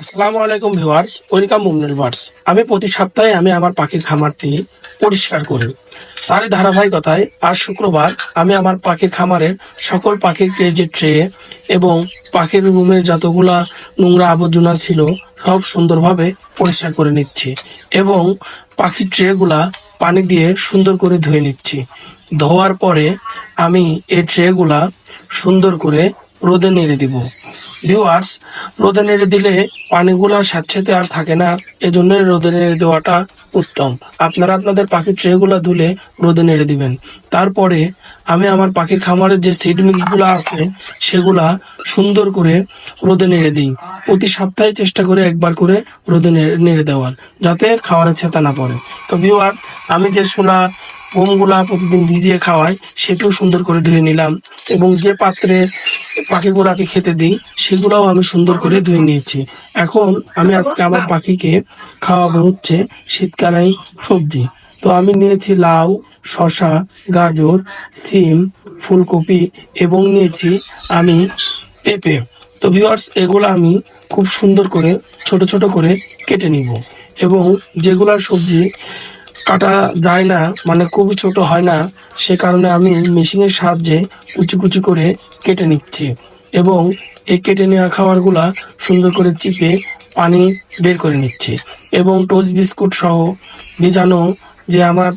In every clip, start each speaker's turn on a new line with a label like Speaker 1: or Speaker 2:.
Speaker 1: আসসালামু আলাইকুম viewers, welcome মুমনুল birds. আমি প্রতি সপ্তাহে আমার পাখির খামারটি পরিষ্কার করি। তারই ধারাবাহিকতায় আজ শুক্রবার আমি আমার পাখির খামারের সকল পাখির কেজের ট্রে এবং পাখির রুমের যতগুলা নোংরা আবর্জনা ছিল সব সুন্দরভাবে পরিষ্কার করে নিচ্ছি এবং পাখির ট্রেগুলা পানি দিয়ে সুন্দর করে ধুয়ে নিচ্ছি। ধোয়ার পরে আমি এই ট্রেগুলা সুন্দর করে রোদে নেড়ে দিব। ভিউয়ার্স, রোদে নেড়ে দিলে পানিগুলা স্যাঁতসেঁতে আর থাকে না, এজন্য রোদে নেড়ে দেওয়াটা উত্তম। আপনারা আপনাদের পাখির ট্রেগুলা ধুলে রোদে নেড়ে দিবেন। তারপরে আমি আমার পাখির খামারের যে সিড মিক্স গুলা আছে সেগুলা সুন্দর করে রোদে নেড়ে দিই। প্রতি সপ্তাহে চেষ্টা করে একবার করে রোদে নেড়ে দেওয়ার, যাতে খাবারের ছেতা না পড়ে। তো ভিউয়ার্স, আমি যে ছোলা গমগুলা প্রতিদিন ভিজিয়ে খাওয়াই সেটাও সুন্দর করে ধুয়ে নিলাম এবং যে পাত্রে পাখিগুলাকে খেতে দিই সেগুলাও আমি সুন্দর করে ধুয়ে নিয়েছি। এখন আমি আজকে আমার পাখিকে খাওয়াবো হচ্ছে শীতকালীন সবজি। তো আমি নিয়েছি লাউ, শসা, গাজর, সিম, ফুলকপি এবং নিয়েছি আমি পেঁপে। তো ভিউয়ার্স, এগুলো আমি খুব সুন্দর করে ছোট ছোট করে কেটে নিব এবং যেগুলা সবজি কাটা যায় না, মানে খুবই ছোট হয় না, সে কারণে আমি মেশিনের সাহায্যে কুচি কুচি করে কেটে নিচ্ছি এবং এই কেটে নেওয়া খাবারগুলা সুন্দর করে চিপে পানি বের করে নিচ্ছি এবং টোস্ট বিস্কুট সহ ভেজানো যে আমার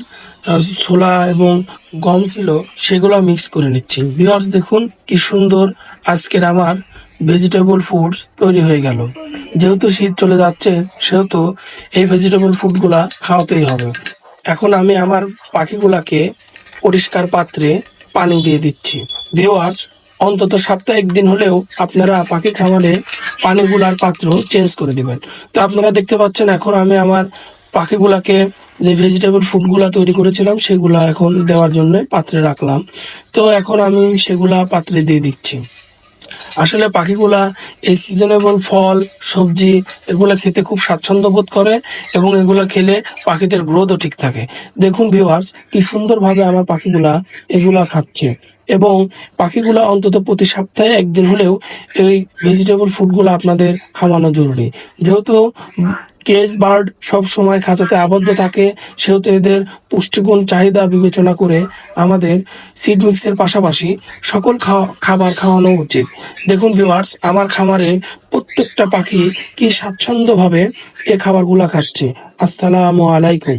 Speaker 1: ছোলা এবং গম ছিল সেগুলো মিক্স করে নিচ্ছি। ভিউয়ার্স, দেখুন কি সুন্দর আজকের আমার ভেজিটেবল ফুডস তৈরি হয়ে গেল। যেহেতু শীত চলে যাচ্ছে সেহেতু এই ভেজিটেবল ফুডগুলা খাওয়াতেই হবে। এখন আমি আমার পাখিগুলাকে পরিষ্কার পাত্রে পানি দিয়ে দিচ্ছি। ভিউয়ার্স, অন্তত সপ্তাহে একদিন হলেও আপনারা পাখি খামারে পানিগুলার পাত্র চেঞ্জ করে দিবেন। তো আপনারা দেখতে পাচ্ছেন এখন আমি আমার পাখিগুলাকে যে ভেজিটেবল ফুডগুলা তৈরি করেছিলাম সেগুলা এখন দেওয়ার জন্য পাত্রে রাখলাম। তো এখন আমি সেগুলা পাত্রে দিয়ে দিচ্ছি। আসলে পাখিগুলা এই সিজনেবল ফল সবজি এগুলা খেতে খুব স্বাচ্ছন্দ্য বোধ করে এবং এগুলা খেলে পাখিদের গ্রোথও ঠিক থাকে। দেখুন ভিউয়ার্স, কি সুন্দরভাবে আমার পাখিগুলা এগুলা খাচ্ছে এবং পাখিগুলা অন্তত প্রতি সপ্তাহে একদিন হলেও এই ভেজিটেবল ফুডগুলো আপনাদের খাওয়ানো জরুরি। যেহেতু কেজ বার্ড সব সময় খাঁচাতে আবদ্ধ থাকে সেহেতু এদের পুষ্টিগুণ চাহিদা বিবেচনা করে আমাদের সিড মিক্সের পাশাপাশি সকল খাবার খাওয়ানো উচিত। দেখুন ভিউয়ার্স, আমার খামারে প্রত্যেকটা পাখি কি স্বাচ্ছন্দ্যভাবে এই খাবারগুলা খাচ্ছে। আসসালামু আলাইকুম।